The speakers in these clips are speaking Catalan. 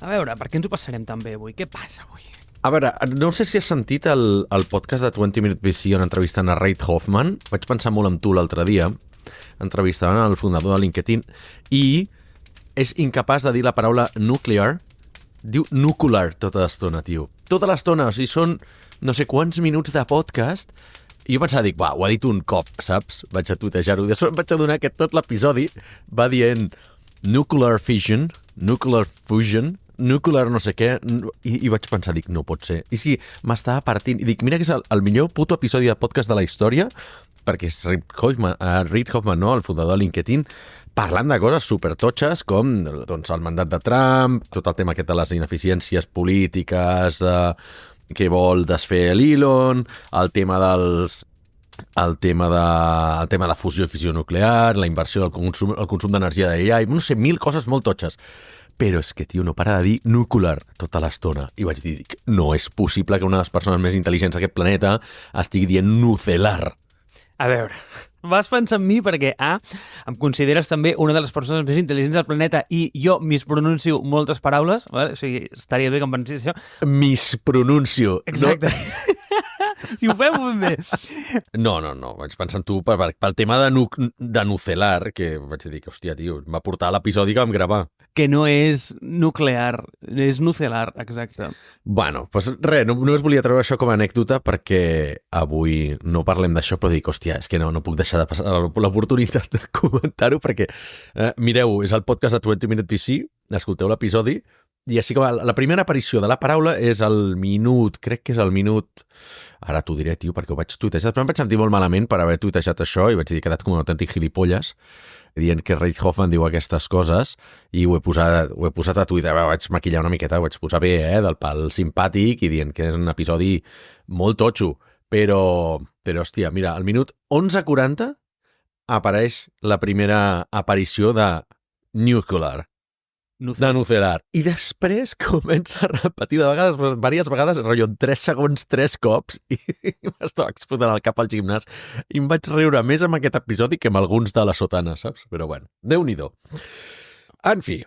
A veure, per què ens ho passarem tan bé avui? Què passa avui? A veure, no sé si has sentit el podcast de 20 Minute VC on entrevistant a Reid Hoffman. Vaig pensar molt en tu l'altre dia. Entrevistaven el fundador de LinkedIn i és incapaç de dir la paraula nuclear. Diu nuclear tota l'estona, tio. Tota l'estona, o sigui, són no sé quants minuts de podcast i jo pensava, dic, ho ha dit un cop, saps? Vaig a tuitejar-ho. Després em vaig adonar que tot l'episodi va dient nuclear fission, nuclear fusion, nuclear no sé què, i vaig pensar, dic, no pot ser. I sí, m'estava partint, i dic, mira que és el millor puto episodi de podcast de la història, perquè és Reid Hoffman, no?, el fundador de LinkedIn, parlant de coses supertotxes com doncs, el mandat de Trump, tot el tema aquest de les ineficiències polítiques, que vol desfer l'Elon, el tema de fusió i fissió nuclear, la inversió del consum d'energia d'AI, no sé, 1000 coses molt totxes. Però és que, tio, no para de dir nuclear tota l'estona. I vaig dir, no és possible que una de les persones més intel·ligents d'aquest planeta estigui dient nucelar. A veure, vas pensar en mi perquè, em consideres també una de les persones més intel·ligents del planeta i jo mispronuncio moltes paraules, vale? O sigui, estaria bé que em pensés això. Mispronuncio. Exacte. No? Si ho fem, ho fem bé. No. Vaig pensar en tu pel tema de nucelar, que vaig dir que, hòstia, tio, em va portar l'episodi que vam gravar. Que no és nuclear, és nucelar, exacte. Bueno, doncs res, només volia treure això com a anècdota perquè avui no parlem d'això, però dic, hòstia, és que no puc deixar de passar l'oportunitat de comentar-ho perquè, mireu, és el podcast de 20 Minute VC, escolteu l'episodi, i així com la primera aparició de la paraula és el minut, crec que és el minut... Ara t'ho diré, tio, perquè ho vaig tuitejar, però em vaig sentir molt malament per haver tuitejat això i vaig dir que he quedat com un autèntic gilipolles dient que Reid Hoffman diu aquestes coses i ho he posat a Twitter, vaig maquillar una miqueta, ho vaig posar bé, del pal simpàtic i dient que és un episodi molt totxo, però hòstia, mira, al minut 11:40 apareix la primera aparició de nuclear. De nucelar. I després comença a repetir de vegades, diverses vegades, rotllo, en 3 segons, 3 cops, i m'estava explotant el cap al gimnàs, i em vaig riure més amb aquest episodi que amb alguns de la sotana, saps? Però bueno, Déu-n'hi-do. En fi,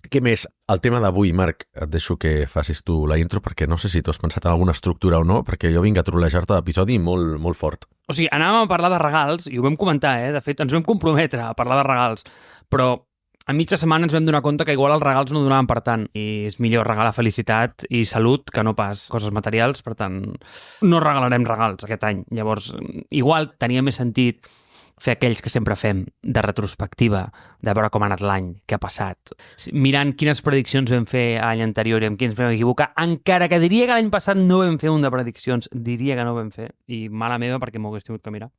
què més? El tema d'avui, Marc, et deixo que facis tu la intro, perquè no sé si tu has pensat en alguna estructura o no, perquè jo vinc a trolejar-te l'episodi molt, molt fort. O sigui, anàvem a parlar de regals, i ho vam comentar, de fet, ens vam comprometre a parlar de regals, però a mitja setmana ens vam donar compte que igual els regals no donaven per tant i és millor regalar felicitat i salut que no pas coses materials, per tant no regalarem regals aquest any. Llavors, igual tenia més sentit fer aquells que sempre fem de retrospectiva, de veure com ha anat l'any, què ha passat, mirant quines prediccions vam fer a l'any anterior i amb quins vam equivocar, encara que diria que l'any passat no vam fer un de prediccions, diria que no vam fer, i mala meva perquè m'ho hagués tingut que mirar.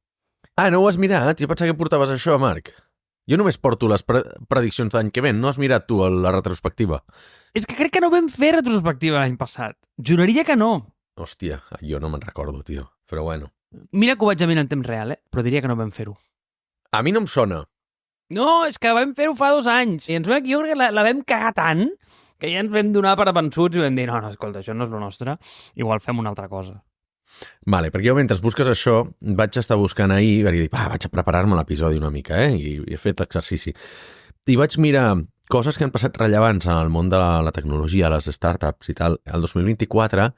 No ho has mirat? Jo pensava que portaves això, Marc. Jo només porto les prediccions d'any que ven. No has mirat tu la retrospectiva? És que crec que no vam fer retrospectiva l'any passat. Juraria que no. Hòstia, jo no me'n recordo, tio. Però bueno. Mira que ho vaig a mirar en temps real, però diria que no vam fer-ho. A mi no em sona. No, és que vam fer-ho fa 2 anys. I jo crec que la vam cagar tant que ja ens vam donar per avençuts i vam dir, no, escolta, això no és lo nostre. Igual fem una altra cosa. Vale, perquè jo mentre busques això vaig estar buscant ahir i vaig dir, vaig a preparar-me l'episodi una mica, i he fet l'exercici. I vaig mirar coses que han passat rellevants en el món de la tecnologia, les startups i tal, el 2024,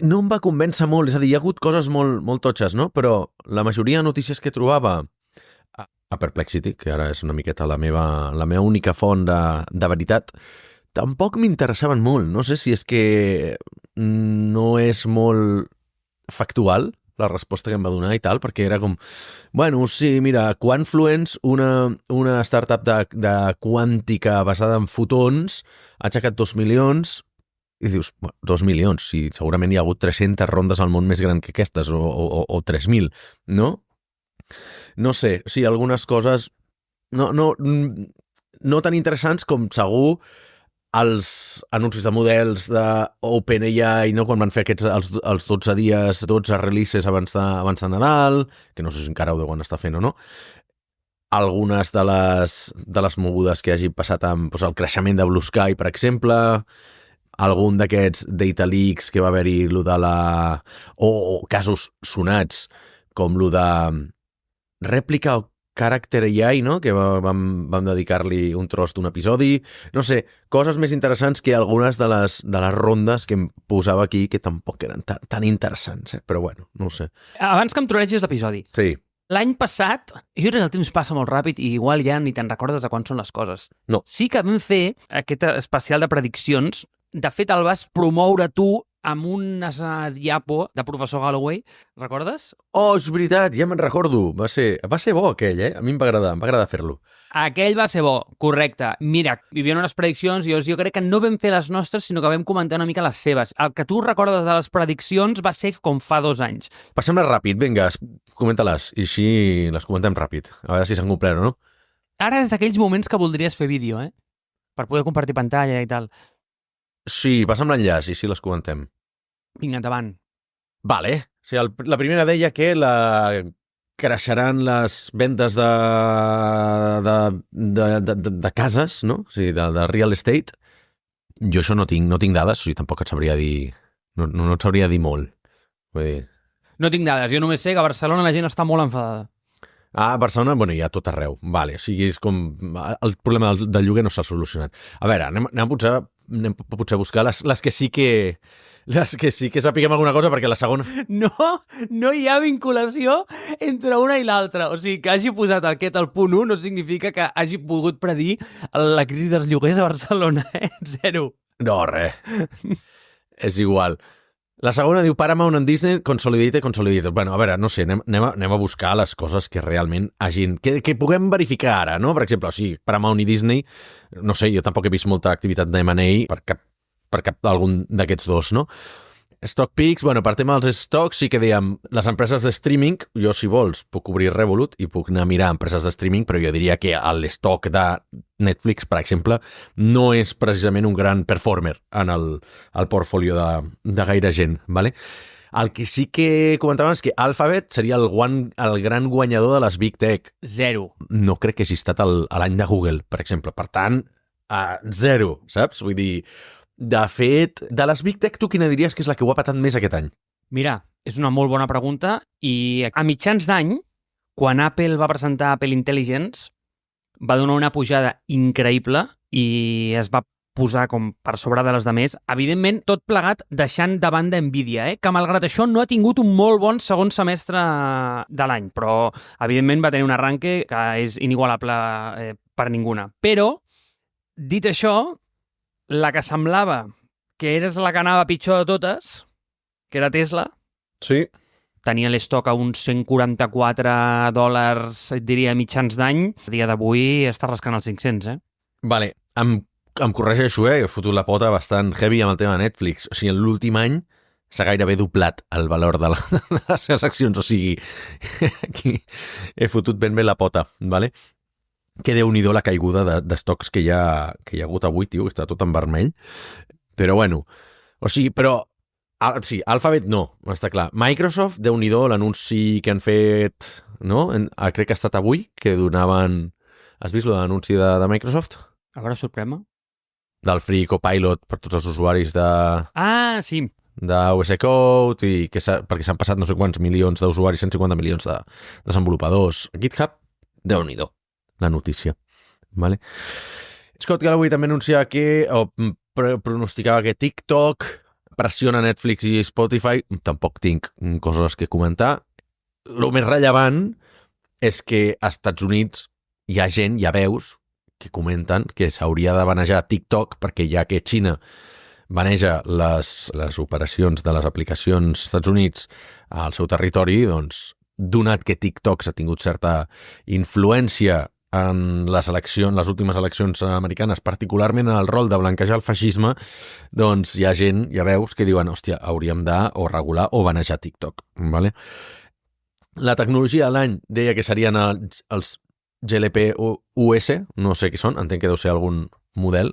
no em va convèncer molt, és a dir, hi ha hagut coses molt, molt totxes, no? Però la majoria de notícies que trobava a Perplexity, que ara és una miqueta la meva única font de veritat, tampoc m'interessaven molt. No sé si és que no és molt factual la resposta que em va donar i tal, perquè era com, bueno, sí, mira, Quantfluence, una startup de quàntica basada en fotons, ha aixecat 2 milions, i dius, 2 milions, si segurament hi ha hagut 300 rondes al món més gran que aquestes, o 3.000, no? No sé, sí, algunes coses no tan interessants com segur els anuncis de models d'OpenAI, no? Quan van fer els 12 dies, 12 releases abans de Nadal, que no sé si encara ho deuen estar fent o no, algunes de les mogudes que hagi passat amb el creixement de Blue Sky, per exemple, algun d'aquests data leaks que va haver-hi o casos sonats, com lo de Replica Character AI, no? Que vam dedicar-li un tros d'un episodi. No sé, coses més interessants que algunes de les rondes que em posava aquí que tampoc eren tan interessants, però bueno, no ho sé. Abans que em trolegis l'episodi. Sí. L'any passat, jo crec que el temps passa molt ràpid i igual ja ni te'n recordes de quan són les coses. No. Sí que vam fer aquest especial de prediccions. De fet, el vas promoure tu amb una diapo de professor Galloway, recordes? Oh, és veritat, ja me'n recordo. Va ser bo aquell, A mi em va agradar fer-lo. Aquell va ser bo, correcte. Mira, hi havia unes prediccions i jo crec que no vam fer les nostres, sinó que vam comentar una mica les seves. El que tu recordes de les prediccions va ser com fa 2 anys. Passem-les ràpid, vinga, comenta-les, i així les comentem ràpid, a veure si s'han complert o no. Ara és aquells moments que voldries fer vídeo, per poder compartir pantalla i tal. Sí, passa'm l'enllaç i sí les comentem. Vinga, endavant. Vale. O sigui, la primera deia que creixeran les vendes de cases, no? O sigui, de real estate. Jo això no tinc dades, o sigui, tampoc et sabria dir... No et sabria dir molt. Vull dir... No tinc dades, jo només sé que a Barcelona la gent està molt enfadada. A Barcelona, bueno, hi ha tot arreu. Vale, o sigui, és com... El problema del lloguer no s'ha solucionat. A veure, anem potser a buscar les que sí que... Les que sí que sapiguem alguna cosa, perquè la segona... No hi ha vinculació entre una i l'altra. O sigui, que hagi posat aquest al punt 1 no significa que hagi pogut predir la crisi dels lloguers a Barcelona, Zero. No, res. És igual. La segona diu Paramount and Disney Consolidated. Bueno, a veure, no sé, anem a buscar les coses que realment hagin... Que puguem verificar ara, no? Per exemple, o sigui, Paramount i Disney, no sé, jo tampoc he vist molta activitat d'M&A per cap d'algun d'aquests dos, no? Stock Picks, bueno, per tema dels stocks sí que dèiem, les empreses de streaming, jo si vols puc obrir Revolut i puc anar a mirar empreses de streaming, però jo diria que l'estoc de Netflix, per exemple, no és precisament un gran performer en el portfolio de gaire gent, ¿vale? El que sí que comentàvem és que Alphabet seria el gran guanyador de les Big Tech. 0. No crec que hagi estat l'any de Google, per exemple. Per tant, 0, saps? Vull dir, de fet, de les Big Tech, tu quina diries que és la que ho ha patat més aquest any? Mira, és una molt bona pregunta i a mitjans d'any, quan Apple va presentar Apple Intelligence, va donar una pujada increïble i es va posar com per sobre de les demés. Evidentment, tot plegat deixant de banda Nvidia, que malgrat això no ha tingut un molt bon segon semestre de l'any, però evidentment va tenir un arranque que és inigualable per ninguna. Però, dit això, la que semblava que eres la que anava pitjor de totes, que era Tesla, sí, tenia l'estoc a uns $144, et diria, mitjans d'any. A dia d'avui està rascant els 500, Vale, em corregeixo, he fotut la pota bastant heavy amb el tema de Netflix. O sigui, en l'últim any s'ha gairebé doblat el valor de les seves accions. O sigui, aquí he fotut ben bé la pota, vale? Que déu-n'hi-do la caiguda d'estocs que hi ha hagut avui, tio, que està tot en vermell. Però bueno, o sigui, però... Sí, Alphabet no, està clar. Microsoft, déu-n'hi-do, l'anunci que han fet, no? Crec que ha estat avui, que donaven... Has vist l'anunci de Microsoft? A veure, sorprèn-me. Del Free Copilot per tots els usuaris de... Ah, sí. d'OS Code, i perquè s'han passat no sé quants milions d'usuaris, 150 milions de desenvolupadors. GitHub, déu-n'hi-do, la notícia. Vale? Scott Galloway també anunciava pronosticava que TikTok pressiona Netflix i Spotify. Tampoc tinc coses que comentar. El més rellevant és que als Estats Units hi ha gent, hi ha veus, que comenten que s'hauria de banejar TikTok perquè ja que Xina baneja les operacions de les aplicacions als Estats Units al seu territori, doncs, donat que TikTok s'ha tingut certa influència en les últimes eleccions americanes, particularment en el rol de blanquejar el feixisme, doncs hi ha gent, hi ha veus que diuen, hòstia, hauríem de o regular o banejar TikTok. ¿Vale? La tecnologia de l'any deia que serien els GLP-US, no sé què són, entenc que deu ser algun model,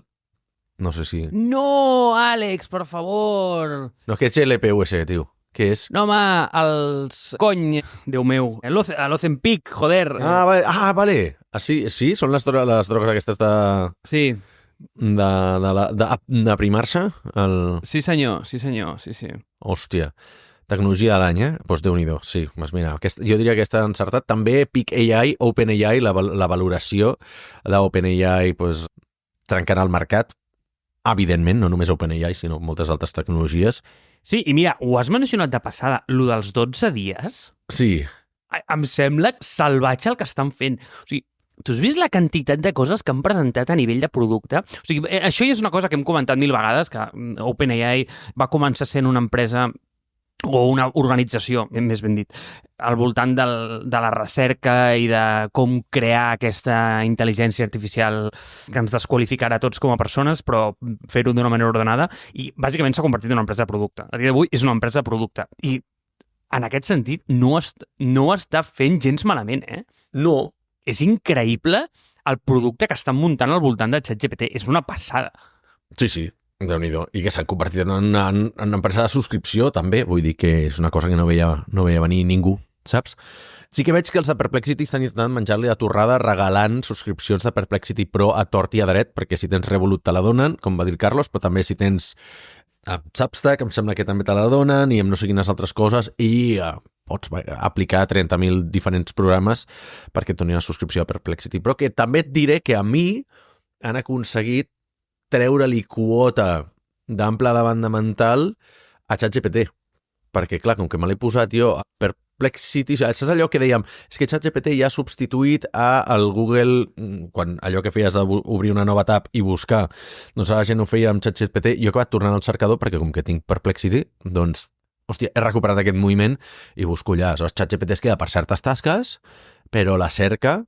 no sé si... No, Àlex, per favor! No, què és GLP-US, tio? Què és? No, home, els... Cony, Déu meu. L'Ozempic, joder. Vale. Sí, són les drogues aquestes de... Sí. De primar-se? Sí, senyor, sí. Hòstia. tecnologia de l'any, Doncs Déu-n'hi-do, sí. Doncs mira, jo diria que aquesta encertat. També Peak AI, OpenAI, la valoració d'OpenAI trencarà el mercat. Evidentment, no només OpenAI, sinó moltes altres tecnologies. Sí, i mira, ho has mencionat de passada, lo dels 12 dies... Sí. Em sembla salvatge el que estan fent. O sigui, tu has vist la quantitat de coses que han presentat a nivell de producte? O sigui, això ja és una cosa que hem comentat 1000 vegades, que OpenAI va començar sent una empresa o una organització, més ben dit, al voltant de la recerca i de com crear aquesta intel·ligència artificial que ens desqualificarà a tots com a persones, però fer-ho d'una manera ordenada, i bàsicament s'ha convertit en una empresa de producte. A dia d'avui és una empresa de producte. I en aquest sentit no està fent gens malament, No. És increïble el producte que estan muntant al voltant de ChatGPT. És una passada. Sí. Déu-n'hi-do. I que s'han convertit en una empresa de subscripció, també. Vull dir que és una cosa que no veia venir ningú, saps? Sí que veig que els de Perplexity estan intentant menjar-li la torrada regalant subscripcions de Perplexity Pro a tort i a dret, perquè si tens Revolut te la donen, com va dir el Carlos, però també si tens Substack, em sembla que també te la donen, i amb no sé quines altres coses, i pots aplicar 30.000 diferents programes perquè et donin una subscripció a Perplexity Pro, que també et diré que a mi han aconseguit treure-li quota d'ample de banda mental a ChatGPT. Perquè, clar, com que me l'he posat jo a Perplexity, saps allò que dèiem? És que ChatGPT ja ha substituït al Google, quan allò que feies obrir una nova tab i buscar, doncs la gent ho feia amb ChatGPT. Jo he acabat tornant al cercador perquè com que tinc Perplexity, doncs, hòstia, he recuperat aquest moviment i busco allà. Aleshores, ChatGPT es queda per certes tasques, però la cerca...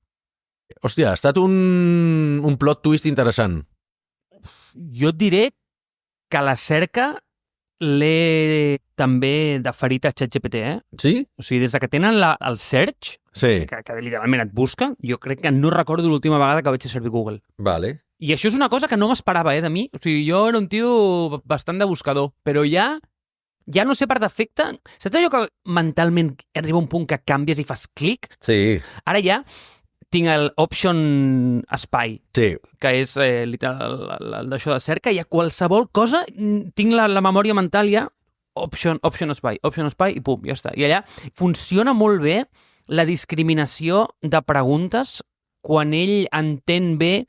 Hòstia, ha estat un plot twist interessant. Jo et diré que la cerca l'he també deferit a ChatGPT, Sí? O sigui, des que tenen el search, Sí. que literalment et busca, jo crec que no recordo l'última vegada que vaig a servir Google. Vale. I això és una cosa que no m'esperava, de mi. O sigui, jo era un tio bastant de buscador, però ja no sé per defecte... Saps allò que mentalment arriba un punt que canvies i fas clic? Sí. Ara ja tinc el Option Spy, Sí. que és literal d'això de cerca, i a qualsevol cosa tinc la memòria mental ja Option Spy, i pum, ja està. I allà funciona molt bé la discriminació de preguntes quan ell entén bé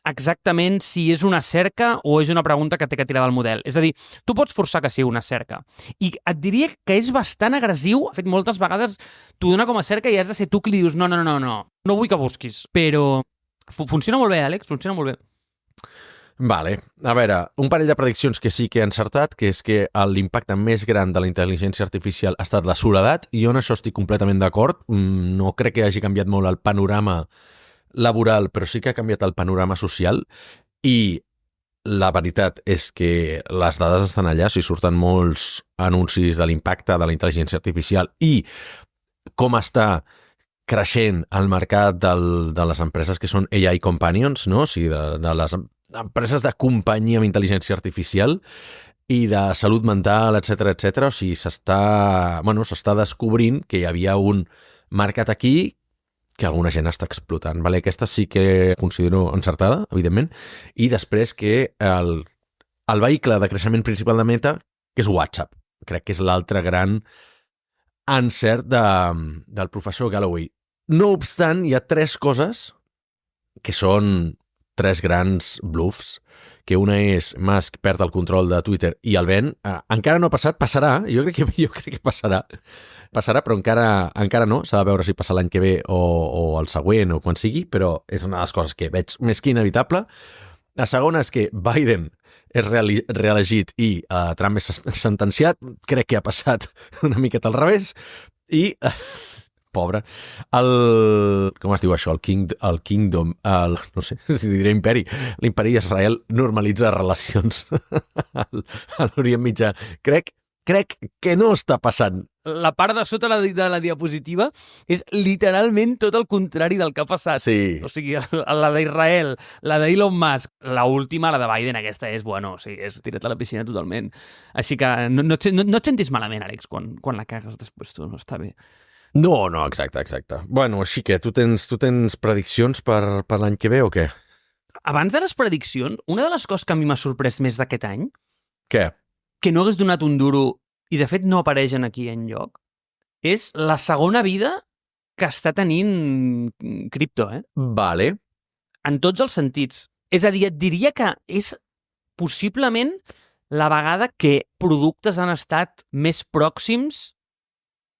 exactament si és una cerca o és una pregunta que té que tirar del model. És a dir, tu pots forçar que sigui una cerca. I et diria que és bastant agressiu. De fet, moltes vegades t'ho dona com a cerca i has de ser tu qui li dius no vull que busquis. Però funciona molt bé, Àlex, funciona molt bé. Vale. A veure, un parell de prediccions que sí que he encertat, que és que l'impacte més gran de la intel·ligència artificial ha estat la soledat, i jo en això estic completament d'acord. No crec que hagi canviat molt el panorama laboral, però sí que ha canviat el panorama social, i la veritat és que les dades estan allà, o sigui, surten molts anuncis de l'impacte de la intel·ligència artificial i com està creixent el mercat de les empreses que són AI Companions, no? O sigui, de les empreses de companyia amb intel·ligència artificial i de salut mental, etc. O sigui, s'està descobrint que hi havia un mercat aquí que alguna gent està explotant. Vale? Aquesta sí que considero encertada, evidentment. I després que el vehicle de creixement principal de Meta, que és WhatsApp. Crec que és l'altre gran encert del professor Galloway. No obstant, hi ha 3 coses que són 3 grans bluffs, que una és Musk perd el control de Twitter i el ven. Encara no ha passat, passarà. Jo crec que passarà. Passarà, però encara no. S'ha de veure si passa l'any que ve o el següent o quan sigui, però és una de les coses que veig més que inevitable. La segona és que Biden és reelegit i Trump és sentenciat. Crec que ha passat una miqueta al revés. I... pobre. Com es diu això? El Kingdom, no sé si diré imperi. L'imperi d'Israel normalitza relacions a l'Orient Mitjà. Crec que no està passant. La part de sota de la diapositiva és literalment tot el contrari del que ha passat. Sí. O sigui, la d'Israel, la d'Elon Musk, l'última, la de Biden, aquesta és, o sigui, és tirat a la piscina totalment. Així que no et sentis malament, Àlex, quan la cagues després tu, no està bé. No, exacte. Bueno, així que tu tens prediccions per l'any que ve o què? Abans de les prediccions, una de les coses que a mi m'ha sorprès més d'aquest any... Què? Que no hagués donat un duro i de fet no apareixen aquí enlloc, és la segona vida que està tenint cripto, Vale. en tots els sentits. És a dir, et diria que és possiblement la vegada que productes han estat més pròxims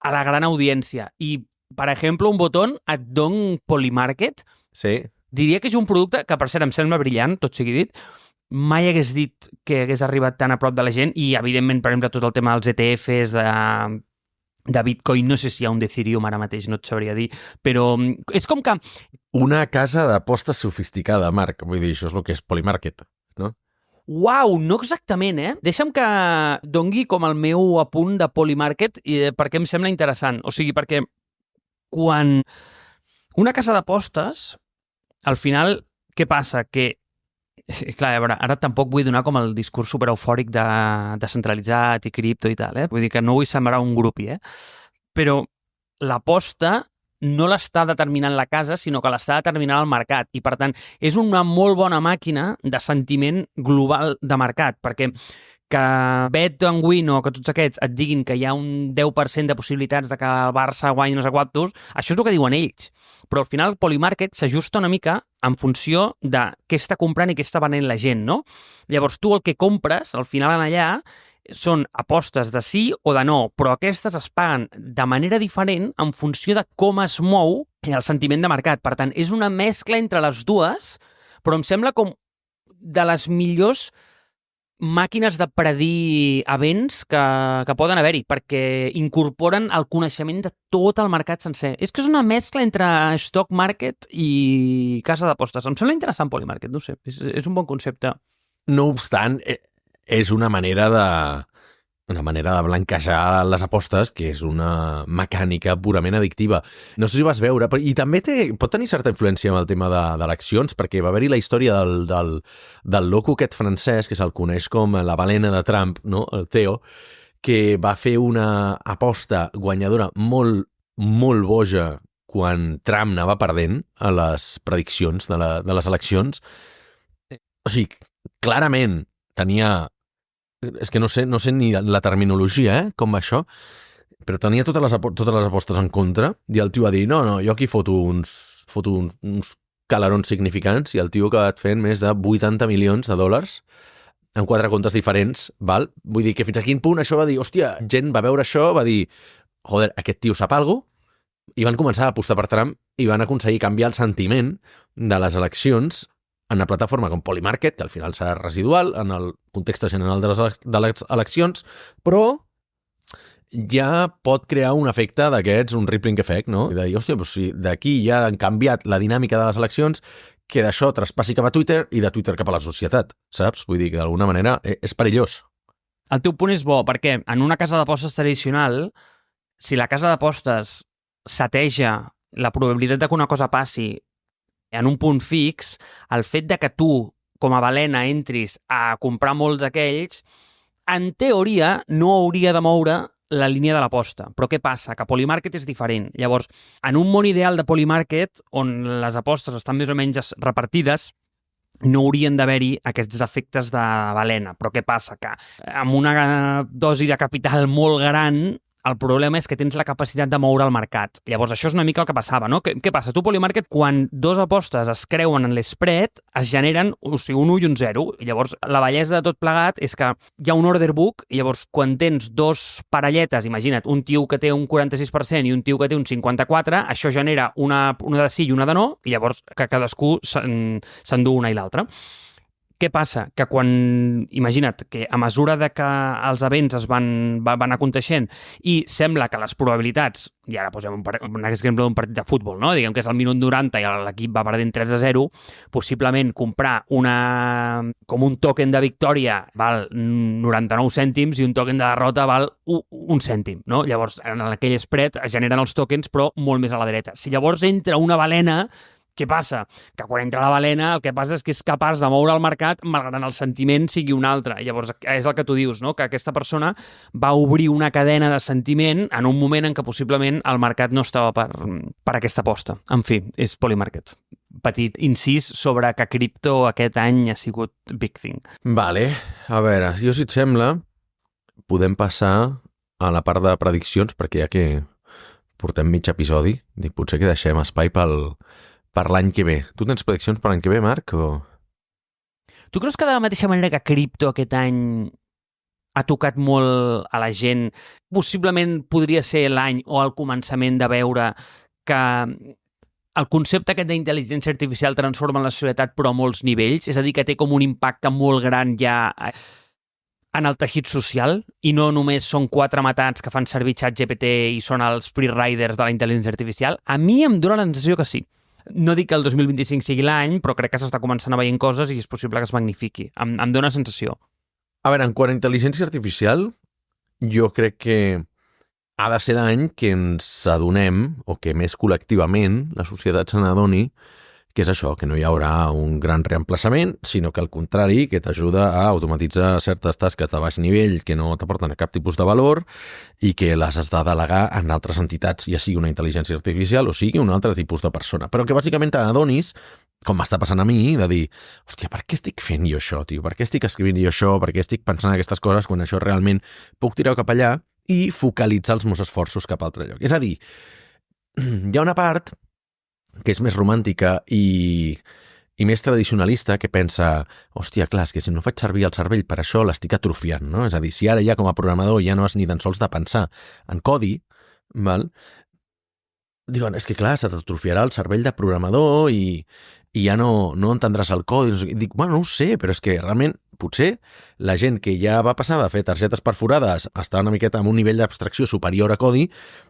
a la gran audiència. I, per exemple, un botón et don Polymarket. Sí. Diria que és un producte que, per cert, em sembla brillant, tot sigui dit. Mai hagués dit que hagués arribat tan a prop de la gent i, evidentment, per exemple, tot el tema dels ETFs, de Bitcoin, no sé si hi ha un d'Ethereum ara mateix, no et sabria dir, però és com que... Una casa d'apostes sofisticada, Marc. Vull dir, això és el que és Polymarket, no? Uau, no exactament, Deixa'm que dongui com el meu apunt de Polymarket perquè em sembla interessant. O sigui, perquè quan una casa d'apostes, al final, què passa? Que, clar, a veure, ara tampoc vull donar com el discurs super eufòric de descentralitzat i cripto i tal, Vull dir que no vull sembrar un grupi, Però l'aposta no l'està determinant la casa, sinó que l'està determinant el mercat. I, per tant, és una molt bona màquina de sentiment global de mercat, perquè que Bet and Win o que tots aquests et diguin que hi ha un 10% de possibilitats de que el Barça guanyi no sé quantos, això és el que diuen ells. Però al final el Polymarket s'ajusta una mica en funció de què està comprant i què està venent la gent, no? Llavors tu el que compres, al final en allà, són apostes de sí o de no, però aquestes es paguen de manera diferent en funció de com es mou el sentiment de mercat. Per tant, és una mescla entre les dues, però em sembla com de les millors màquines de predir events que poden haver-hi, perquè incorporen el coneixement de tot el mercat sencer. És que és una mescla entre stock market i casa d'apostes. Em sembla interessant Polymarket, no sé, és un bon concepte. No obstant, és una manera de blanquejar les apostes, que és una mecànica purament addictiva. No sé si vas veure, i també pot tenir certa influència amb el tema d'eleccions, perquè va haver-hi la història del loco aquest francès, que se'l coneix com la balena de Trump, no? El Theo, que va fer una aposta guanyadora molt, molt boja quan Trump anava perdent a les prediccions de les eleccions. O sigui, clarament tenia... És que no sé ni la terminologia, com va això, però tenia totes les apostes en contra i el tio va dir, no, jo aquí foto uns calarons significants i el tio ha acabat fent més de 80 milions de dòlars en 4 comptes diferents, val? Vull dir que fins a quin punt això va dir, hòstia, gent va veure això, va dir, joder, aquest tio sap alguna cosa, i van començar a apostar per Trump i van aconseguir canviar el sentiment de les eleccions en una plataforma com Polymarket, que al final serà residual en el context general de les eleccions, però ja pot crear un efecte d'aquests, un rippling effect, no? I de dir, hòstia, si d'aquí ja han canviat la dinàmica de les eleccions, que d'això traspassi cap a Twitter i de Twitter cap a la societat, saps? Vull dir que d'alguna manera és perillós. El teu punt és bo, perquè en una casa d'apostes tradicional, si la casa d'apostes seteja la probabilitat de que una cosa passi en un punt fix, el fet de que tu, com a balena, entris a comprar molts d'aquells, en teoria no hauria de moure la línia de l'aposta. Però què passa? Que Polymarket és diferent. Llavors, en un món ideal de Polymarket, on les apostes estan més o menys repartides, no haurien d'haver-hi aquests efectes de balena. Però què passa? Que amb una dosi de capital molt gran, el problema és que tens la capacitat de moure el mercat. Llavors, això és una mica el que passava, no? Què passa? Tu, Polymarket, quan dos apostes es creuen en l'spread, es generen un 1 i un 0. I llavors, la bellesa de tot plegat és que hi ha un order book, i llavors, quan tens dos parelletes, imagina't, un tio que té un 46% i un tio que té un 54%, això genera una de sí i una de no, i llavors que cadascú s'endú una i l'altra. Què passa? Que quan, imagina't, que a mesura de que els events es van aconteixent i sembla que les probabilitats, i ara posem un exemple d'un partit de futbol, no? Diguem que és el minut 90 i l'equip va perdent 3-0, possiblement comprar com un token de victòria val 99 cèntims i un token de derrota val un cèntim, no? Llavors, en aquell spread es generen els tokens, però molt més a la dreta. Si llavors entra una balena, què passa? Que quan entra la balena el que passa és que és capaç de moure el mercat malgrat el sentiment sigui un altre. Llavors és el que tu dius, no? Que aquesta persona va obrir una cadena de sentiment en un moment en què possiblement el mercat no estava per aquesta aposta. En fi, és Polymarket. Petit incís sobre que cripto aquest any ha sigut big thing. Vale, a veure, si et sembla, podem passar a la part de prediccions, perquè ja que portem mig episodi, dic, potser que deixem espai per l'any que ve. Tu tens prediccions per l'any que ve, Marc? O... Tu creus que de la mateixa manera que cripto aquest any ha tocat molt a la gent, possiblement podria ser l'any o el començament de veure que el concepte aquest d'intel·ligència artificial transforma la societat però a molts nivells, és a dir, que té com un impacte molt gran ja en el teixit social i no només són 4 matats que fan servir ChatGPT i són els free riders de la intel·ligència artificial? A mi em dóna la sensació que sí. No dic que el 2025 sigui l'any, però crec que s'està començant a veient coses i és possible que es magnifiqui. Em dóna sensació. A veure, en quant a intel·ligència artificial, jo crec que ha de ser l'any que ens adonem, o que més col·lectivament la societat se n'adoni, que és això, que no hi haurà un gran reemplaçament, sinó que al contrari, que t'ajuda a automatitzar certes tasques de baix nivell que no t'aporten cap tipus de valor i que les has de delegar en altres entitats, ja sigui una intel·ligència artificial o sigui un altre tipus de persona. Però que bàsicament t'adonis, com m'està passant a mi, de dir, hòstia, per què estic fent jo això, tio? Per què estic escrivint jo això? Per què estic pensant aquestes coses quan això realment puc tirar cap allà i focalitzar els meus esforços cap a altre lloc? És a dir, hi ha una part que és més romàntica i més tradicionalista, que pensa, hòstia, clar, és que si no faig servir el cervell per això l'estic atrofiant, no? És a dir, si ara ja com a programador ja no has ni tan sols de pensar en codi, val? Diuen, és que clar, se t'atrofiarà el cervell de programador i ja no entendràs el codi. I dic, bueno, no ho sé, però és que realment potser la gent que ja va passar de fer targetes perforades a estar una miqueta amb un nivell d'abstracció superior a codi,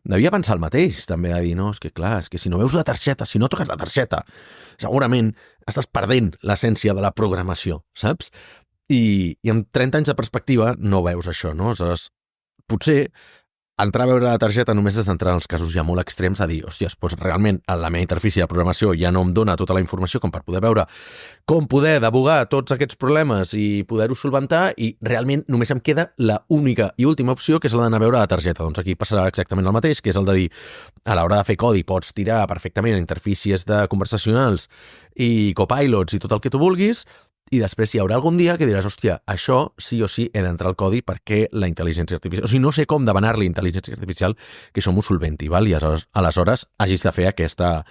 devia pensar el mateix, també, de dir, no, és que clar, és que si no veus la targeta, si no toques la targeta, segurament estàs perdent l'essència de la programació, saps? I amb 30 anys de perspectiva no veus això, no? Aleshores, potser entrar a veure la targeta només és d'entrar en els casos ja molt extrems a dir, hòsties, doncs realment la meva interfície de programació ja no em dona tota la informació com per poder veure com poder debugar tots aquests problemes i poder-ho solventar i realment només em queda la única i última opció, que és la d'anar a veure la targeta. Doncs aquí passarà exactament el mateix, que és el de dir, a l'hora de fer codi pots tirar perfectament interfícies de conversacionals i copilots i tot el que tu vulguis, i després hi haurà algun dia que diràs, hòstia, això sí o sí he d'entrar al codi perquè la intel·ligència artificial... O sigui, no sé com demanar-li intel·ligència artificial que som ho solventi, val? I aleshores hagis de fer aquesta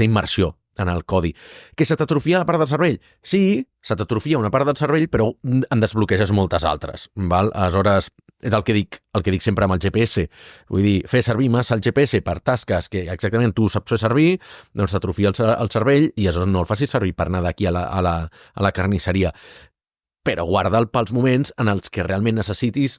immersió en el codi. Que se t'atrofia la part del cervell? Sí, se t'atrofia una part del cervell, però en desbloqueges moltes altres, val? Aleshores, és el que dic sempre amb el GPS. Vull dir, fer servir massa el GPS per tasques que exactament tu saps fer servir, doncs t'atrofia el cervell i aleshores no el facis servir per anar d'aquí a la carnisseria. Però guarda'l pels moments en els que realment necessitis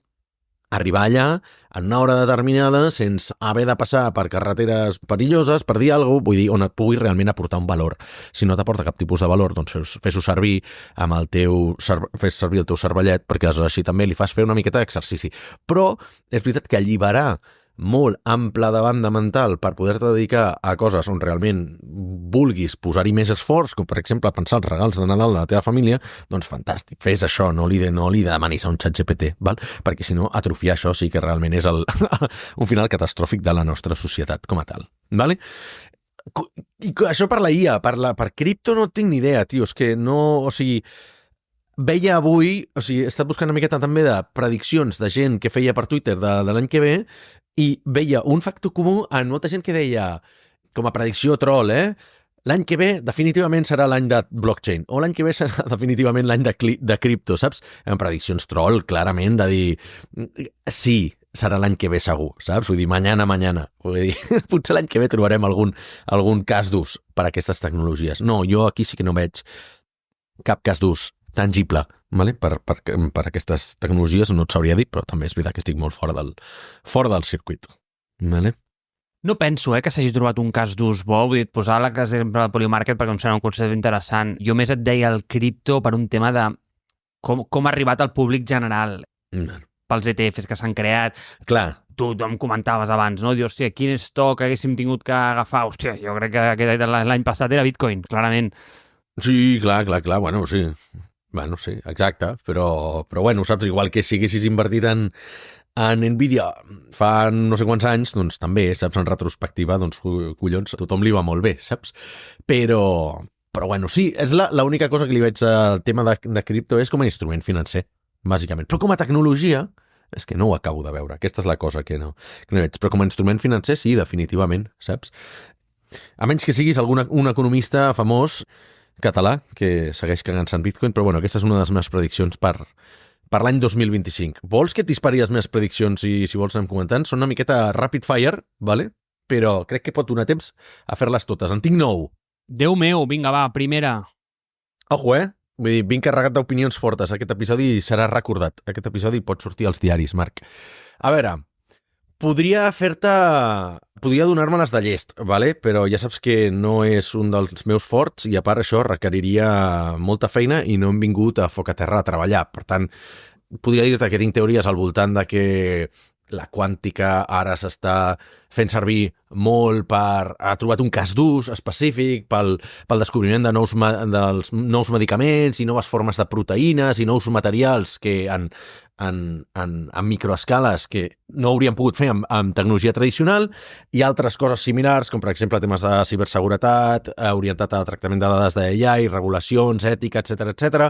arribar allà en una hora determinada sense haver de passar per carreteres perilloses, per dir alguna cosa, vull dir, on et pugui realment aportar un valor. Si no t'aporta cap tipus de valor, doncs fes-ho servir amb fes servir el teu cervellet, perquè aleshores així també li fas fer una miqueta d'exercici. Però és veritat que alliberar molt ample de banda mental per poder-te dedicar a coses on realment vulguis posar-hi més esforç, com per exemple pensar els regals de Nadal de la teva família, doncs fantàstic, fes això, no li demanis a un ChatGPT, val? Perquè si no, atrofiar això sí que realment és un final catastròfic de la nostra societat com a tal. Vale? I això per la IA, per cripto no tinc ni idea, tio, és que no, o sigui, veia avui, o sigui, he estat buscant una miqueta també de prediccions de gent que feia per Twitter de l'any que ve i veia un factor comú en molta gent que deia, com a predicció troll, l'any que ve definitivament serà l'any de blockchain, o l'any que ve serà definitivament l'any de cripto, saps? En prediccions troll, clarament, de dir, sí, serà l'any que ve segur, saps? Vull dir, mañana. Vull dir, potser l'any que ve trobarem algun cas d'ús per a aquestes tecnologies. No, jo aquí sí que no veig cap cas d'ús tangible, vale? Per aquestes tecnologies, no et sabria dir, però també és veritat que estic molt fora del circuit. Vale? No penso que s'hagi trobat un cas d'ús bo, vull dir, posar l'exemple del Polymarket perquè em sembla un concepte interessant. Jo més et deia el cripto per un tema de com ha arribat al públic general, pels ETFs que s'han creat. Clar. Tu em comentaves abans, no? Dius, hòstia, quin stock haguéssim tingut que agafar? Hòstia, jo crec que l'any passat era Bitcoin, clarament. Sí, clar, bueno, sí. Bueno, sí, exacte, però bueno, saps, igual que si haguessis invertit en Nvidia fa no sé quants anys, doncs també, saps, en retrospectiva, doncs collons, a tothom li va molt bé, saps? Però bueno, sí, és l'única cosa que li veig al tema de cripto és com a instrument financer, bàsicament. Però com a tecnologia, És que no ho acabo de veure. Aquesta és la cosa que no veig. Però com a instrument financer, sí, definitivament, saps? A menys que siguis un economista famós català que segueix cagant-se en Bitcoin, però bueno, aquesta és una de les meves prediccions per l'any 2025. Vols que et dispari les meves prediccions i si vols anem comentant? Són una miqueta rapid fire, vale? Però crec que pot donar temps a fer-les totes. En tinc 9. Déu meu, vinga, va, primera. Ojo, Vull dir, vinc carregat d'opinions fortes. Aquest episodi serà recordat. Aquest episodi pot sortir als diaris, Marc. A veure, podria donar-me-les de llest, vale? Però ja saps que no és un dels meus forts i a part això requeriria molta feina i no hem vingut a foc a terra a treballar. Per tant, podria dir-te que tinc teories al voltant de que la quàntica ara s'està fent servir molt ha trobat un cas d'ús específic pel descobriment dels nous medicaments i noves formes de proteïnes i nous materials que en microescales que no hauríem pogut fer amb tecnologia tradicional i altres coses similars, com per exemple temes de ciberseguretat, orientat a tractament de dades d'AI, regulacions, ètica, etc.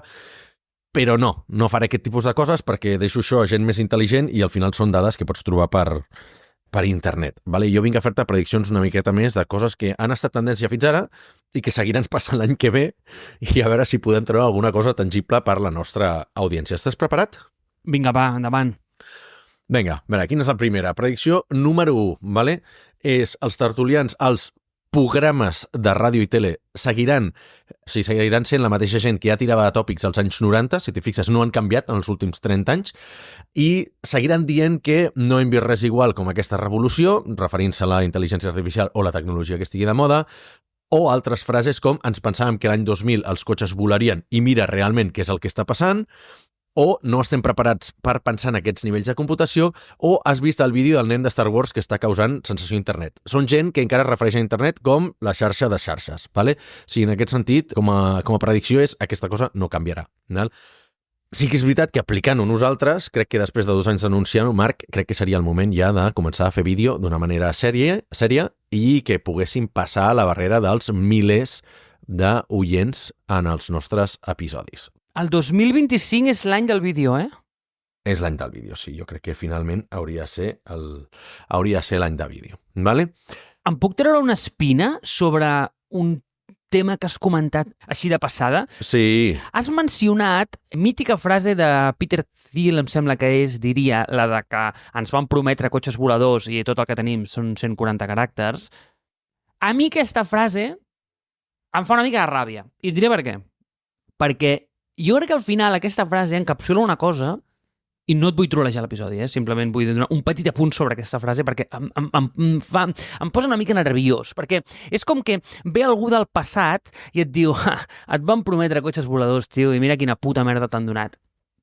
Però no faré aquest tipus de coses perquè deixo això a gent més intel·ligent i al final són dades que pots trobar per internet. Vale? Jo vinc a fer-te prediccions una miqueta més de coses que han estat tendència fins ara i que seguiran passant l'any que ve i a veure si podem treure alguna cosa tangible per la nostra audiència. Estàs preparat? Vinga, va, endavant. Vinga, a veure, quina és la primera? Predicció número 1, vale? És els tertulians, els programes de ràdio i tele seguiran sent la mateixa gent que ja tirava de tòpics als anys 90, si t'hi fixes no han canviat en els últims 30 anys, i seguiran dient que no hem vist res igual com aquesta revolució, referint-se a la intel·ligència artificial o la tecnologia que estigui de moda, o altres frases com ens pensàvem que l'any 2000 els cotxes volarien i mira realment què és el que està passant, o no estem preparats per pensar en aquests nivells de computació, o has vist el vídeo del nen de Star Wars que està causant sensació a internet. Són gent que encara es refereix a internet com la xarxa de xarxes, ¿vale? O sigui, en aquest sentit, com a predicció és aquesta cosa no canviarà. ¿Vale? Sí que és veritat que aplicant-ho nosaltres, crec que després de 2 anys d'anunciar-ho, Marc, crec que seria el moment ja de començar a fer vídeo d'una manera sèria i que poguéssim passar la barrera dels milers d'oients en els nostres episodis. El 2025 és l'any del vídeo, És l'any del vídeo, sí. Jo crec que finalment hauria de ser l'any de vídeo. Vale? Em puc treure una espina sobre un tema que has comentat així de passada? Sí. Has mencionat mítica frase de Peter Thiel, em sembla que diria la de que ens van prometre cotxes voladors i tot el que tenim són 140 caràcters. A mi aquesta frase em fa una mica de ràbia. I et diré per què. Perquè jo crec que al final aquesta frase encapsula una cosa i no et vull trolejar l'episodi, simplement vull donar un petit apunt sobre aquesta frase perquè em posa una mica nerviós, perquè és com que ve algú del passat i et diu et van prometre cotxes voladors, tio, i mira quina puta merda t'han donat.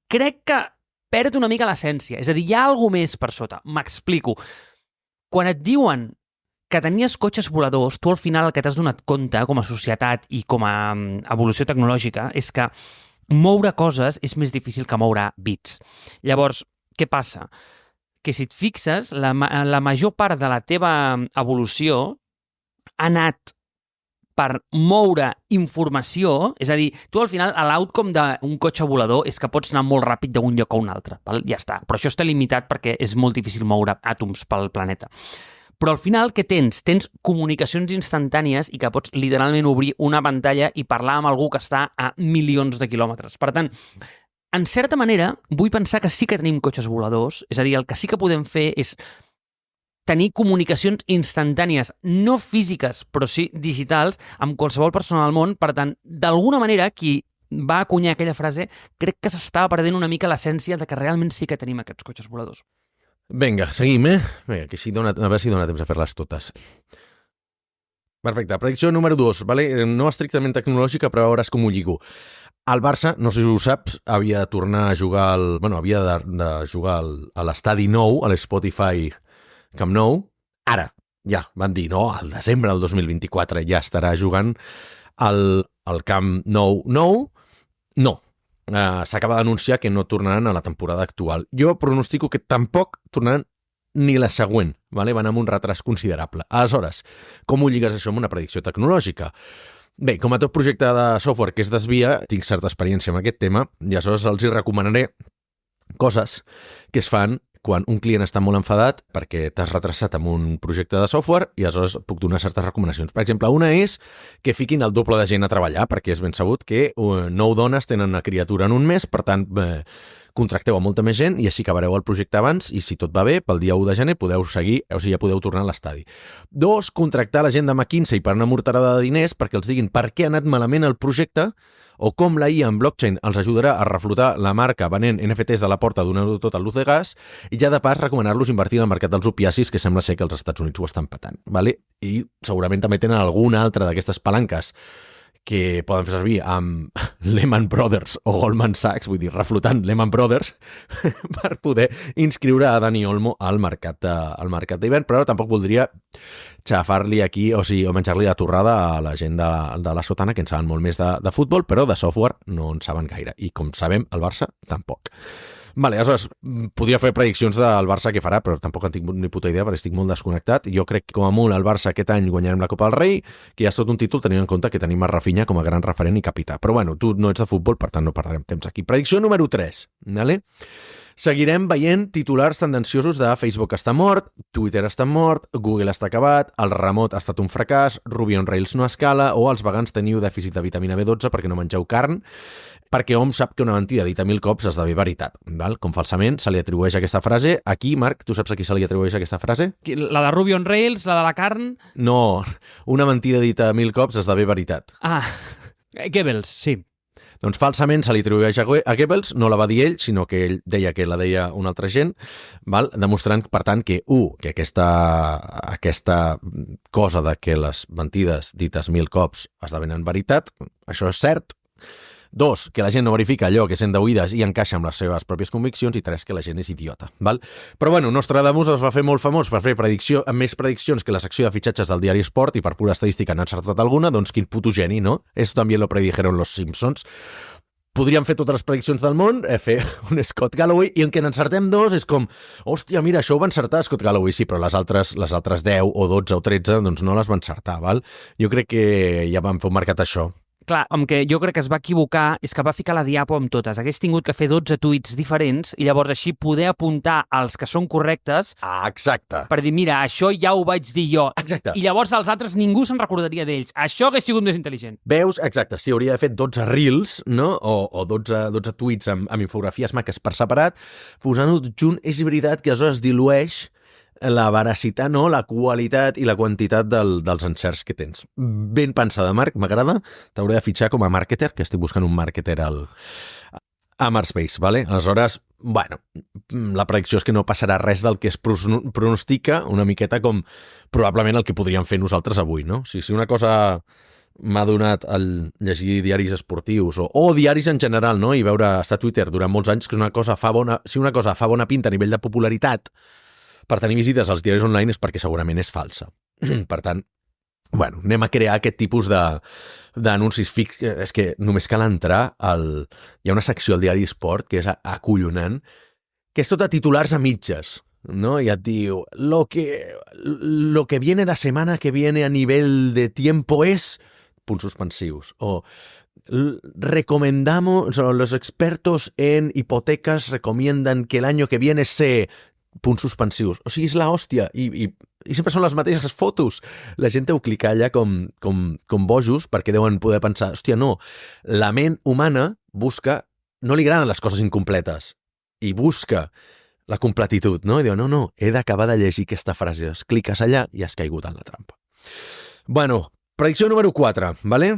Crec que perd una mica l'essència, és a dir, hi ha alguna més per sota. M'explico. Quan et diuen que tenies cotxes voladors, tu al final el que t'has donat compte com a societat i com a evolució tecnològica és que moure coses és més difícil que moure bits. Llavors, què passa? Que si et fixes, la major part de la teva evolució ha anat per moure informació, és a dir, tu al final l'outcome d'un cotxe volador és que pots anar molt ràpid d'un lloc a un altre, val? Ja està. Però això està limitat perquè és molt difícil moure àtoms pel planeta. Però al final, què tens? Tens comunicacions instantànies i que pots literalment obrir una pantalla i parlar amb algú que està a milions de quilòmetres. Per tant, en certa manera, vull pensar que sí que tenim cotxes voladors, és a dir, el que sí que podem fer és tenir comunicacions instantànies, no físiques, però sí digitals, amb qualsevol persona del món. Per tant, d'alguna manera, qui va acunyar aquella frase, crec que s'estava perdent una mica l'essència de que realment sí que tenim aquests cotxes voladors. Vinga, seguim, Vinga, que a veure si dona temps a fer-les totes. Perfecte. Predicció número 2, vale? No estrictament tecnològica, però veuràs com ho lligo. El Barça, no sé si ho saps, havia de tornar a jugar havia de jugar a l'estadi nou, a l'Spotify Camp Nou. Ara, ja, van dir, no, al desembre del 2024 ja estarà jugant al Camp Nou nou. No. S'acaba d'anunciar que no tornaran a la temporada actual. Jo pronostico que tampoc tornaran ni la següent, vale? Van amb un retras considerable. Aleshores, com ho lligues això amb una predicció tecnològica? Bé, com a tot projecte de software que es desvia, tinc certa experiència amb aquest tema i aleshores els hi recomanaré coses que es fan quan un client està molt enfadat perquè t'has retrasat amb un projecte de software i aleshores puc donar certes recomanacions. Per exemple, una és que fiquin el doble de gent a treballar, perquè és ben sabut que 9 dones tenen una criatura en un mes, per tant, contracteu a molta més gent i així acabareu el projecte abans i si tot va bé, pel dia 1 de gener podeu seguir, o sigui, ja podeu tornar a l'estadi. 2, contractar la gent de McKinsey per una morterada de diners perquè els diguin per què ha anat malament el projecte o com la IA en blockchain els ajudarà a reflotar la marca venent NFTs de la porta donant-ho tot a luz de gas i ja de pas recomanar-los invertir en el mercat dels opiacis que sembla ser que els Estats Units ho estan patant. ¿Vale? I segurament també tenen alguna altra d'aquestes palanques que poden fer servir amb Lehman Brothers o Goldman Sachs, vull dir, reflotant Lehman Brothers, per poder inscriure a Dani Olmo al mercat d'hivern, però tampoc voldria xafar-li aquí, o menjar-li la torrada a la gent de la sotana, que en saben molt més de futbol, però de software no en saben gaire. I com sabem, el Barça tampoc. Vale, aleshores, podria fer prediccions del Barça que farà, però tampoc en tinc ni puta idea perquè estic molt desconnectat. Jo crec que com a molt el Barça aquest any guanyarem la Copa del Rei, que ja és tot un títol tenint en compte que tenim a Rafinha com a gran referent i capità. Però bueno, tu no ets de futbol, per tant no perdrem temps aquí. Predicció número 3, ¿vale? Seguirem veient titulars tendenciosos de Facebook està mort, Twitter està mort, Google està acabat, el remot ha estat un fracàs, Ruby on Rails no escala o els vegans teniu dèficit de vitamina B12 perquè no mengeu carn, perquè hom sap que una mentida dita 1000 cops esdevé veritat. Val? Com falsament se li atribueix aquesta frase. Aquí, Marc, tu saps a qui se li atribueix aquesta frase? La de Ruby on Rails, la de la carn... No, una mentida dita 1000 cops esdevé veritat. Ah, Goebbels, sí. Doncs falsament se li atribueix a Goebbels, no la va dir ell, sinó que ell deia que la deia una altra gent, val? Demostrant, per tant, que que aquesta cosa de que les mentides dites 1000 cops esdevenen veritat, això és cert. 2, que la gent no verifica allò que sent d'oïdes i encaixa amb les seves pròpies conviccions. I 3, que la gent és idiota. Val? Però bueno, Nostradamus es va fer molt famós per fer amb més prediccions que la secció de fitxatges del diari Sport i per pura estadística n'ha encertat alguna, doncs quin puto geni, no? Esto también lo predijeron los Simpsons. Podríem fer totes les prediccions del món, fer un Scott Galloway, i en què n'encertem 2 és com, hòstia, mira, això ho va encertar Scott Galloway, sí, però les altres 10 o 12 o 13 doncs no les va encertar, val? Jo crec que ja vam fer un mercat això. Clar, amb què jo crec que es va equivocar és que va ficar la diapo amb totes. Hagués tingut que fer 12 tuits diferents i llavors així poder apuntar als que són correctes. Ah, exacte. Per dir, mira, això ja ho vaig dir jo. Exacte. I llavors els altres ningú se'n recordaria d'ells. Això hagués sigut més intel·ligent. Veus? Exacte. Sí, hauria de fer 12 reels, no? O 12 tuits amb infografies maques per separat. Posant-ho junt, és veritat que aleshores dilueix la veracitat, no? La qualitat i la quantitat dels encerts que tens. Ben pensada, Marc, m'agrada. T'hauré de fitxar com a marketer, que estic buscant un marketer a Marspace, ¿vale? Aleshores, bueno, la predicció és que no passarà res del que es pronostica, una miqueta com probablement el que podríem fer nosaltres avui, no? Si una cosa m'ha donat el llegir diaris esportius o diaris en general, no? I veure estar a Twitter durant molts anys, que si una cosa fa bona pinta a nivell de popularitat per tenir visites als diaris online és perquè segurament és falsa. Per tant, bueno, anem a crear aquest tipus d'anuncis fix. És que només cal entrar hi ha una secció al diari Sport que és acollonant, que és tot a titulars a mitges, ¿no? Y et diu, lo que viene la semana que viene a nivel de tiempo es... punts suspensius. O los expertos en hipotecas recomiendan que el año que viene se... punts suspensius. O sigui, és la hòstia. I sempre són les mateixes fotos. La gent deu clicar allà com bojos perquè deuen poder pensar, hòstia, no, la ment humana busca, no li agraden les coses incompletes i busca la completitud, no? I diu, no, he d'acabar de llegir aquesta frase. Es cliques allà i has caigut en la trampa. Bueno, predicció número 4, ¿vale?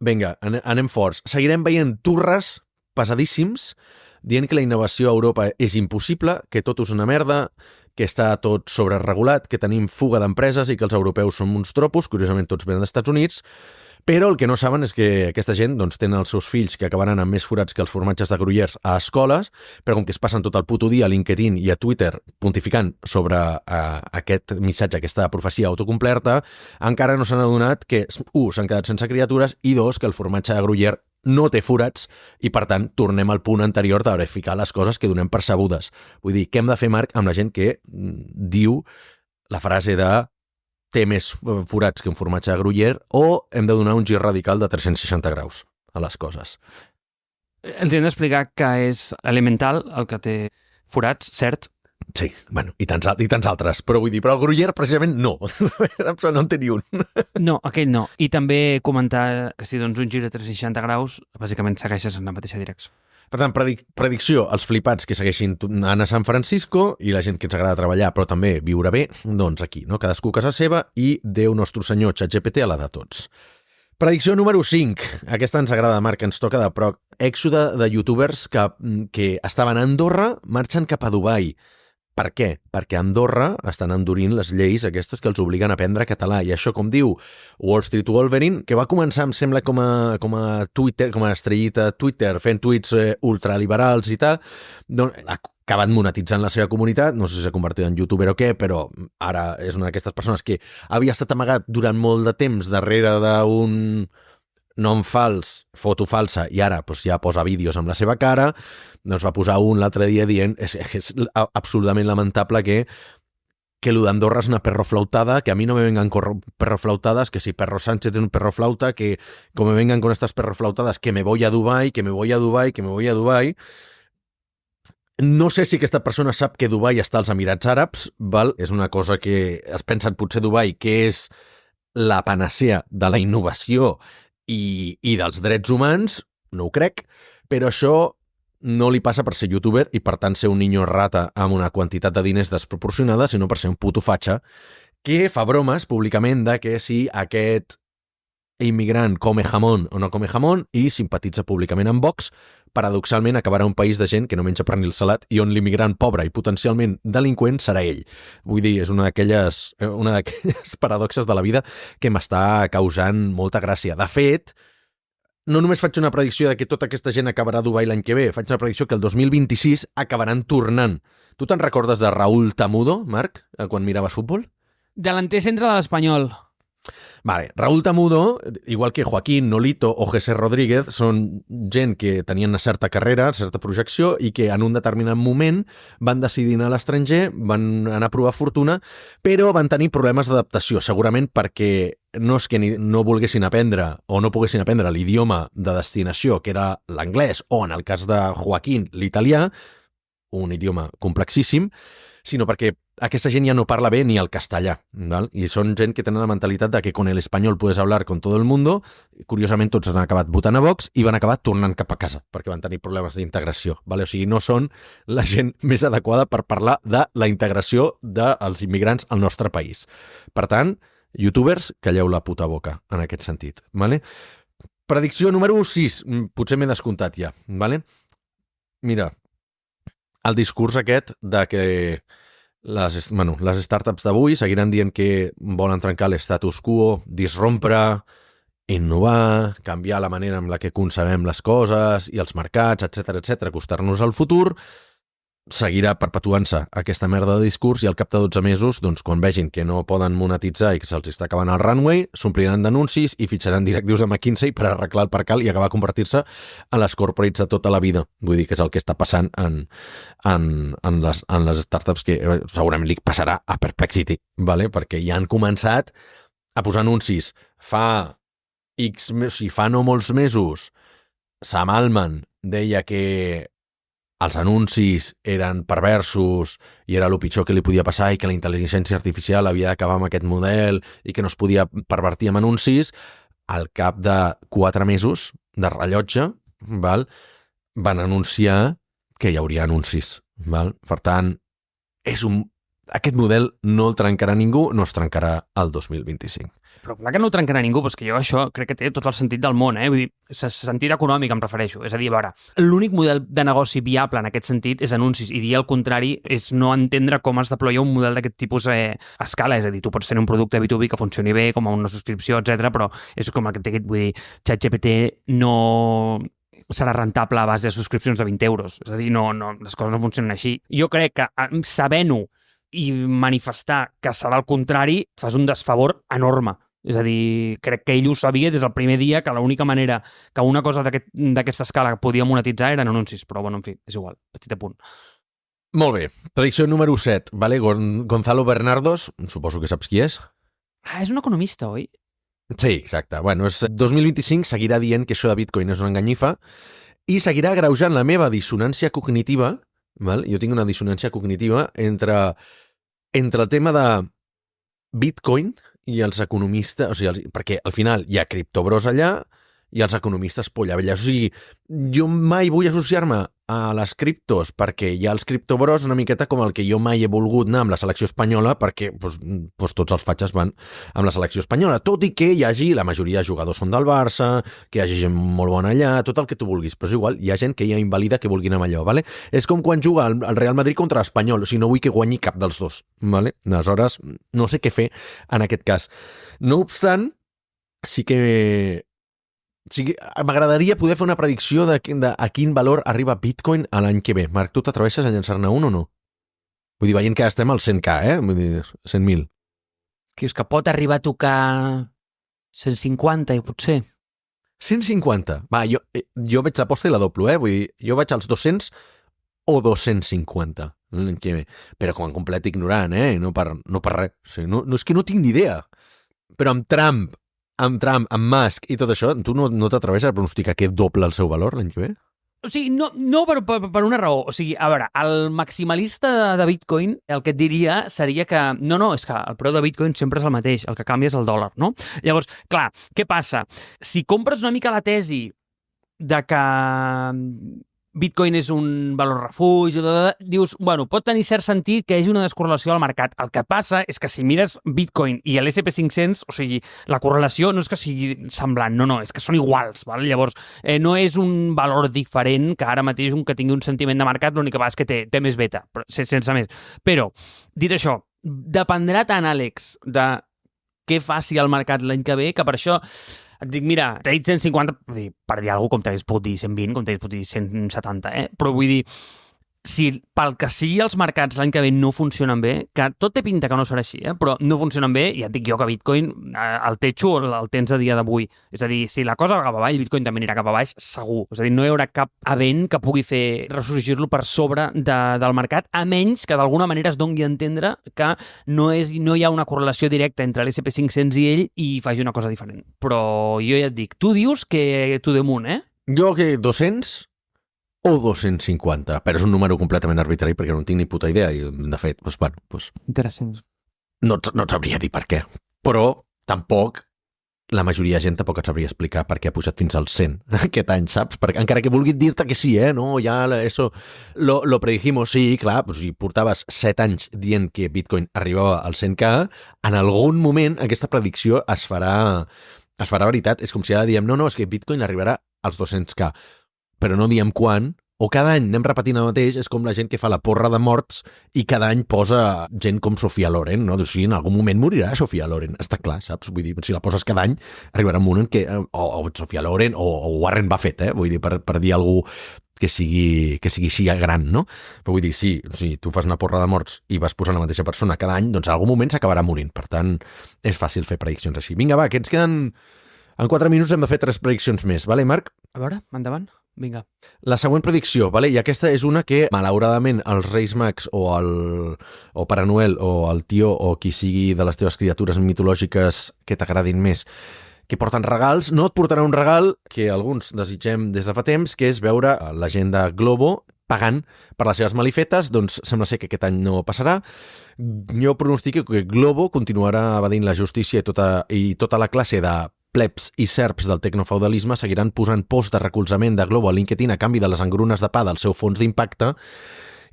Vinga, anem forts. Seguirem veient turres pesadíssims dient que la innovació a Europa és impossible, que tot és una merda, que està tot sobreregulat, que tenim fuga d'empreses i que els europeus són uns tropos, curiosament tots venen dels Estats Units, però el que no saben és que aquesta gent doncs, tenen els seus fills que acabaran amb més forats que els formatges de Gruyère a escoles, però com que es passen tot el puto dia a LinkedIn i a Twitter pontificant sobre aquest missatge, aquesta profecia autocomplerta, encara no s'han adonat que, 1, s'han quedat sense criatures i 2, que el formatge de Gruyère no té forats i, per tant, tornem al punt anterior de verificar les coses que donem per sabudes. Vull dir, què hem de fer, Marc, amb la gent que diu la frase de té més forats que un formatge de Gruyère o hem de donar un gir radical de 360 graus a les coses? Els hem d'explicar que és elemental el que té forats, cert, Sí, bueno, i tants altres. Però vull dir, però el Gruyère precisament no. No en té ni un. No, aquell no. I també comentar que si dones un gir de 360 graus, bàsicament segueixes en la mateixa direcció. Per tant, predicció, els flipats que segueixin anant a San Francisco i la gent que ens agrada treballar però també viure bé, doncs aquí, no? Cadascú a casa seva i Déu nostre senyor ChatGPT a la de tots. Predicció número 5. Aquesta ens agrada, Marc, ens toca de proc. Èxode de youtubers que estaven a Andorra marxen cap a Dubai. Per què? Perquè a Andorra estan endurint les lleis aquestes que els obliguen a aprendre català. I això, com diu Wall Street Wolverine, que va començar, em sembla, com a Twitter, com a estrellita Twitter, fent tuits ultraliberals i tal, doncs ha acabat monetitzant la seva comunitat, no sé si s'ha convertit en youtuber o què, però ara és una d'aquestes persones que havia estat amagat durant molt de temps darrere d'un nom fals, foto falsa, i ara doncs, ja posa vídeos amb la seva cara, doncs va posar un l'altre dia dient és absolutament lamentable que lo d'Andorra és una perroflautada, que a mi no me vengan con perroflautadas, que si Perro Sánchez es un perroflauta, que como me vengan con estas perroflautadas, que me voy a Dubai, que me voy a Dubai, que me voy a Dubai. No sé si aquesta persona sap que Dubai està als Emirats Àrabs, val? És una cosa que es pensen potser Dubai, que és la panacea de la innovació i dels drets humans, no ho crec, però això no li passa per ser youtuber i per tant ser un niño rata amb una quantitat de diners desproporcionada, sinó per ser un puto fatxa que fa bromes públicament de que si aquest immigrant come jamón o no come jamón i simpatitza públicament amb Vox, paradoxalment acabarà un país de gent que no menja pernil salat i on l'immigrant pobre i potencialment delinqüent serà ell. Vull dir, és una d'aquelles paradoxes de la vida que m'està causant molta gràcia. De fet, no només faig una predicció de que tota aquesta gent acabarà a Dubai l'any que ve, faig una predicció que el 2026 acabaran tornant. Tu te'n recordes de Raúl Tamudo, Marc, quan miraves futbol? Delanter centre de l'Espanyol. Vale, Raúl Tamudo, igual que Joaquín Nolito o José Rodríguez, són gent que tenien una certa carrera, certa projecció i que en un determinat moment van decidir anar a l'estranger, van anar a provar fortuna, però van tenir problemes d'adaptació, segurament perquè no és que no volguessin aprendre o no poguessin aprendre l'idioma de destinació, que era l'anglès, o en el cas de Joaquín, l'italià, un idioma complexíssim, sinó perquè aquesta gent ja no parla bé ni el castellà, ¿vale? I són gent que tenen la mentalitat de que con el espanyol puedes hablar con todo el mundo. Curiosament, tots han acabat votant a Vox i van acabar tornant cap a casa, perquè van tenir problemes d'integració, ¿vale? O sigui, no són la gent més adequada per parlar de la integració dels immigrants al nostre país. Per tant, youtubers, calleu la puta boca en aquest sentit, ¿vale? Predicció número 6, potser m'he descomptat ja, ¿vale? Mira, el discurs aquest de que les startups d'avui seguiran dient que volen trencar l'estatus quo, disrompre, innovar, canviar la manera en la que concebem les coses i els mercats, etc, acostar-nos al futur, seguirà perpetuant-se aquesta merda de discurs i al cap de 12 mesos, doncs, quan vegin que no poden monetitzar i que se'ls està acabant el runway, s'ompliran d'anuncis i fitxaran directius de McKinsey per arreglar el percal i acabar convertir-se en les corporates de tota la vida. Vull dir que és el que està passant en les startups que segurament li passarà a Perplexity, ¿vale? Perquè ja han començat a posar anuncis. Fa no molts mesos, Sam Altman deia que els anuncis eren perversos i era el pitjor que li podia passar i que la intel·ligència artificial havia d'acabar amb aquest model i que no es podia pervertir amb anuncis, al cap de 4 mesos de rellotge, val, van anunciar que hi hauria anuncis. Val? Per tant, aquest model no el trencarà ningú, no es trencarà el 2025. Però clar que no ho trencarà ningú, però és que jo això crec que té tot el sentit del món, Vull dir, sentit econòmic em refereixo. És a dir, a veure, l'únic model de negoci viable en aquest sentit és anuncis, i dir el contrari és no entendre com es deploia un model d'aquest tipus a escala. És a dir, tu pots tenir un producte B2B que funcioni bé, com una subscripció, etc, però és com el que té, vull dir, ChatGPT no serà rentable a base de subscripcions de 20 euros. És a dir, no, les coses no funcionen així. Jo crec que sabent-ho i manifestar que serà el contrari, fas un desfavor enorme. És a dir, crec que ell ho sabia des del primer dia que l'única manera que una cosa d'aquesta escala podia monetitzar eren anuncis, però bueno, en fi, és igual, petit apunt. Molt bé, predicció número 7, ¿vale? Gonzalo Bernardos, suposo que saps qui és. És un economista, oi? Sí, exacte. Bueno, 2025 seguirà dient que això de Bitcoin és una enganyifa i seguirà agreujant la meva dissonància cognitiva val? Jo tinc una dissonància cognitiva entre el tema de Bitcoin i els economistes, o sigui, perquè al final hi ha criptobros allà i els economistes polla vella. O sigui, jo mai vull associar-me a les criptos perquè hi ha els criptobros una miqueta com el que jo mai he volgut anar amb la selecció espanyola perquè tots els fatxes van amb la selecció espanyola, tot i que hi hagi, la majoria de jugadors són del Barça, que hi hagi gent molt bona allà, tot el que tu vulguis, però és igual, hi ha gent que ja invalida que vulguin amb allò, ¿vale? És com quan juga el Real Madrid contra l'Espanyol, o sigui, no vull que guanyi cap dels dos, ¿vale? Aleshores, no sé què fer en aquest cas. No obstant, sí que m'agradaria poder fer una predicció de a quin valor arriba Bitcoin a l'any que ve. Marc, tu t'atreveixes a llançar-ne un o no? Vull dir, veient que estem al 100K, Vull dir, 100.000. Que és que pot arribar a tocar 150, potser. 150? Va, jo veig l'aposta i la doblo, Vull dir, jo vaig als 200 o 250 l'any que ve. Però com a complet ignorant, No per res. O sigui, no, és que no tinc ni idea. Però amb Trump, amb Musk i tot això, tu no t'atreveixes a pronosticar que doble el seu valor l'any que ve? O sigui, no per una raó. O sigui, a veure, el maximalista de Bitcoin el que et diria seria que no, és que el preu de Bitcoin sempre és el mateix, el que canvia és el dòlar, no? Llavors, clar, què passa? Si compres una mica la tesi de que Bitcoin és un valor refugi, dius, bueno, pot tenir cert sentit que hi hagi una descorrelació al mercat. El que passa és que si mires Bitcoin i l'SP500, o sigui, la correlació no és que sigui semblant, no, és que són iguals, val? Llavors, no és un valor diferent que ara mateix un que tingui un sentiment de mercat, l'únic que va és que té més beta, sense més. Però, dit això, dependrà tant, Àlex, de què faci el mercat l'any que ve, que per això et dic, mira, t'he dit 150, per dir alguna cosa, com t'hagués pogut dir 120, com t'hagués pogut dir 170, Però vull dir, si pel que sigui els mercats l'any que ve no funcionen bé, que tot té pinta que no serà així, però no funcionen bé, ja et dic jo que Bitcoin, el techo el tens a dia d'avui. És a dir, si la cosa va cap avall, Bitcoin també anirà cap a baix, segur. És a dir, no hi haurà cap event que pugui fer ressorgir-lo per sobre del mercat, a menys que d'alguna manera es doni a entendre que no hi ha una correlació directa entre l'SP500 i ell i faci una cosa diferent. Però jo ja et dic, tu dius que to the moon, Jo que 200 o 250, però és un número completament arbitrari perquè no en tinc ni puta idea i, de fet, Interessant. No et sabria dir per què, però tampoc la majoria de gent tampoc et sabria explicar per què ha pujat fins al 100 aquest any, saps? Perquè, encara que vulgui dir-te que sí, no, ja eso lo predijimos, sí, clar, si portaves 7 anys dient que Bitcoin arribava al 100K, en algun moment aquesta predicció es farà veritat. És com si ara diem, no, és que Bitcoin arribarà als 200K, però no diem quan, o cada any anem repetint el mateix. És com la gent que fa la porra de morts i cada any posa gent com Sofia Loren, no? O sigui, en algun moment morirà Sofia Loren, està clar, saps? Vull dir, si la poses cada any, arribarà un moment que o Sofia Loren o Warren Buffett, vull dir, per dir algú que sigui així gran, no? Però vull dir, si tu fas una porra de morts i vas posant la mateixa persona cada any, doncs en algun moment s'acabarà morint. Per tant, és fàcil fer prediccions així. Vinga, va, que ens queden... En 4 minuts hem de fer 3 prediccions més, vale, Marc? A veure, endavant. Vinga. La següent predicció, vale? I aquesta és una que, malauradament, els Reis Mags o Pare Noel o el tio o qui sigui de les teves criatures mitològiques que t'agradin més, que porten regals, no et portarà un regal que alguns desitgem des de fa temps, que és veure l'agenda Globo pagant per les seves malifetes. Doncs sembla ser que aquest any no passarà. Jo pronostico que Globo continuarà evadint la justícia i tota la classe de plebs i serps del tecnofeudalisme seguiran posant posts de recolzament de Globo a LinkedIn a canvi de les engrunes de pa del seu fons d'impacte,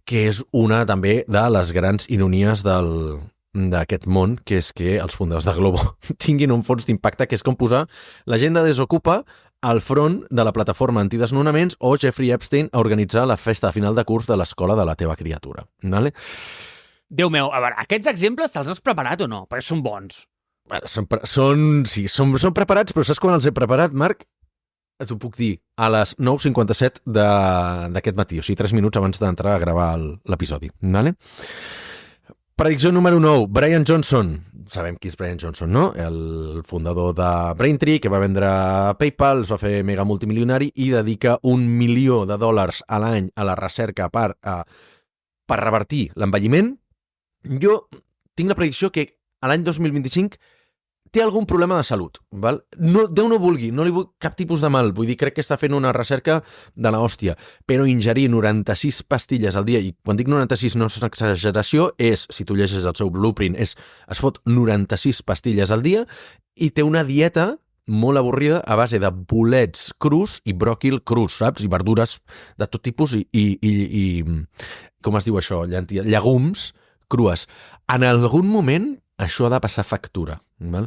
que és una també de les grans ironies d'aquest món, que és que els fundadors de Globo tinguin un fons d'impacte, que és com posar la gent de Desokupa al front de la plataforma antidesnonaments o Jeffrey Epstein a organitzar la festa de final de curs de l'escola de la teva criatura. Vale? Déu meu, a veure, aquests exemples te'ls has preparat o no? Perquè són bons. Són preparats, però saps quan els he preparat, Marc? T'ho puc dir, a les 9:57 d'aquest matí, o sigui, 3 minuts abans d'entrar a gravar l'episodi. Vale? Predicció número 9, Brian Johnson. Sabem qui és Brian Johnson, no? El fundador de Braintree, que va vendre PayPal, es va fer mega multimilionari i dedica $1 milió a l'any a la recerca per revertir l'envelliment. Jo tinc la predicció que a l'any 2025 té algun problema de salut, val? No, Déu no vulgui, no li vull cap tipus de mal, vull dir, crec que està fent una recerca de l'hòstia, però ingerir 96 pastilles al dia, i quan dic 96 no és una exageració, és, si tu llegeixes el seu blueprint, es fot 96 pastilles al dia i té una dieta molt avorrida a base de bolets crus i bròquil crus, saps? I verdures de tot tipus i com es diu això? Llegums crues. En algun moment això ha de passar factura. Val?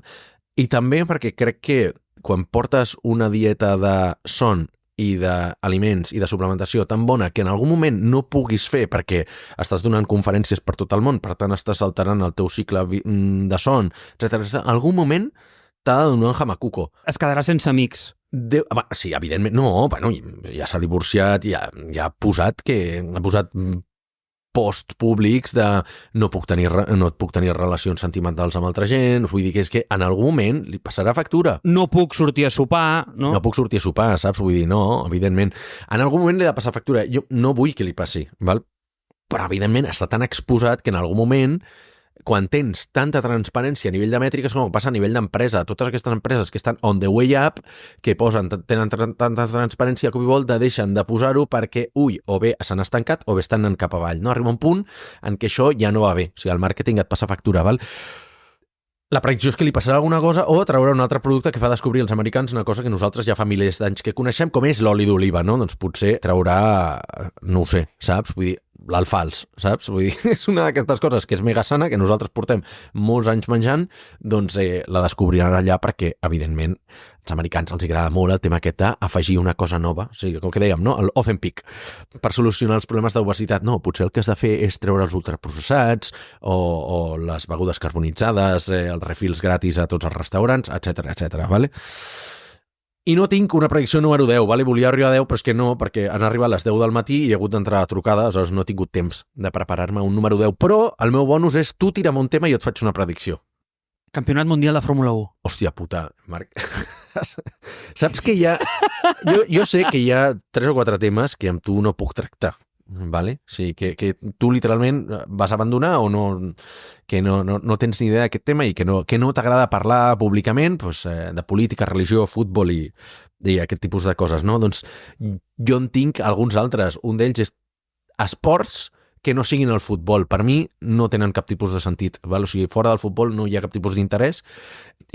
I també perquè crec que quan portes una dieta de son i d'aliments i de suplementació tan bona que en algun moment no puguis fer perquè estàs donant conferències per tot el món, per tant estàs alterant el teu cicle de son, etc. En algun moment t'ha de donar un jamacuco. Es quedarà sense amics. Sí, evidentment. No, bueno, ja s'ha divorciat, ja ha posat post públics de no puc tenir relacions sentimentals amb altra gent, vull dir que és que en algun moment li passarà factura. No puc sortir a sopar, no? No puc sortir a sopar, saps? Vull dir, no, evidentment. En algun moment li ha de passar factura. Jo no vull que li passi, val? Però evidentment està tan exposat que en algun moment, quan tens tanta transparència a nivell de mètriques com passa a nivell d'empresa, totes aquestes empreses que estan on the way up, que tenen tanta transparència com volta, deixen de posar-ho perquè, o bé s'han estancat o bé estan anant cap avall. No? Arriba un punt en què això ja no va bé. O sigui, el màrqueting et passa factura, val? La predicció és que li passarà alguna cosa o traurà un altre producte que fa descobrir als americans una cosa que nosaltres ja fa milers d'anys que coneixem, com és l'oli d'oliva, no? Doncs potser traurà, no ho sé, saps? Vull dir, l'alfals, saps? Vull dir, és una d'aquestes coses que és mega sana, que nosaltres portem molts anys menjant, doncs la descobriran allà perquè, evidentment, als americans els agrada molt el tema aquest d'afegir una cosa nova. O sigui, com que dèiem, no? El Ozempic. Per solucionar els problemes d'obesitat, no, potser el que has de fer és treure els ultraprocessats o les begudes carbonitzades, els refils gratis a tots els restaurants, etc. Vale? I no tinc una predicció número 10, vale? Volia arribar a 10, però és que no, perquè han arribat les 10 del matí i he hagut d'entrar a trucada, aleshores no he tingut temps de preparar-me un número 10. Però el meu bonus és tu tira'm un tema i jo et faig una predicció. Campionat Mundial de Fórmula 1. Hòstia puta, Marc. Saps que hi ha... Jo sé que hi ha 3 o 4 temes que amb tu no puc tractar. Vale? O sigui, que tu literalment vas abandonar o no, que no tens ni idea d'aquest tema i que no t'agrada parlar públicament doncs, de política, religió, futbol i aquest tipus de coses, no? Doncs jo en tinc alguns altres. Un d'ells és esports que no siguin el futbol. Per mi no tenen cap tipus de sentit. Val? O sigui, fora del futbol no hi ha cap tipus d'interès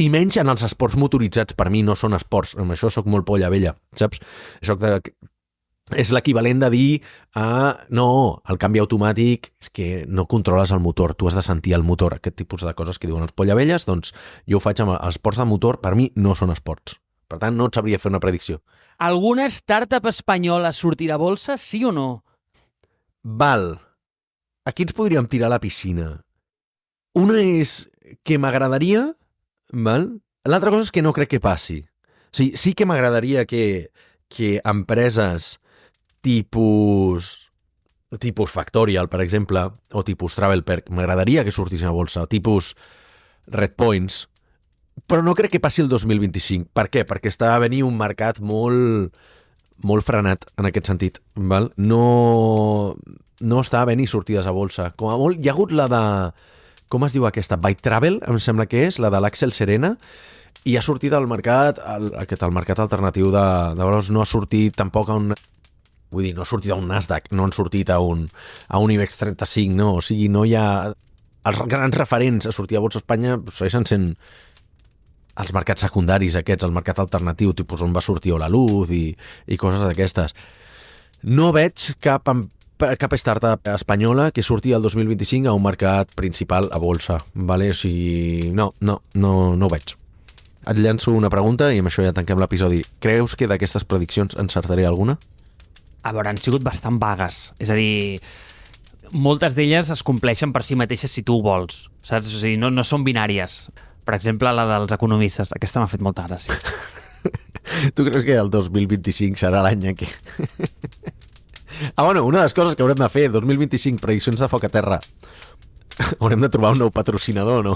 i menys en els esports motoritzats. Per mi no són esports. Amb això soc molt polla vella, saps? És l'equivalent de dir no, el canvi automàtic és que no controles el motor, tu has de sentir el motor, aquest tipus de coses que diuen els pollavelles, doncs jo ho faig amb els esports de motor, per mi no són esports. Per tant, no et sabria fer una predicció. Alguna startup espanyola sortirà a bolsa, sí o no? Val. Aquí ens podríem tirar a la piscina. Una és que m'agradaria, val? L'altra cosa és que no crec que passi. O sigui, sí que m'agradaria que empreses tipus Factorial, per exemple, o tipus Travelperk, m'agradaria que sortissin a bolsa, o tipus Redpoints, però no crec que passi el 2025. Per què? Perquè està a venir un mercat molt frenat en aquest sentit. Val? No està a venir sortides a bolsa. Com a molt, hi ha hagut la de... Com es diu aquesta? Byte Travel, em sembla que és, la de l'Axel Serena, i ha sortit al mercat, el mercat alternatiu de valors, no ha sortit tampoc a un... Vull dir, no ha sortit a un Nasdaq, no han sortit a un IBEX 35, no? O sigui, no hi ha... Els grans referents a sortir a Bolsa Espanya segueixen sent els mercats secundaris aquests, el mercat alternatiu, tipus on va sortir la Luz i coses d'aquestes. No veig cap startup espanyola que surti el 2025 a un mercat principal a bolsa, vale? O sigui, no ho veig. Et llanço una pregunta i amb això ja tanquem l'episodi. Creus que d'aquestes prediccions encertaré alguna? A veure, han sigut bastant vagues. És a dir, moltes d'elles es compleixen per si mateixes si tu ho vols, saps? O sigui, no són binàries. Per exemple, la dels economistes. Aquesta m'ha fet molta gràcia. Tu creus que el 2025 serà l'any en què... Bueno, una de les coses que haurem de fer, 2025, prediccions de foc a terra. Haurem de trobar un nou patrocinador, no?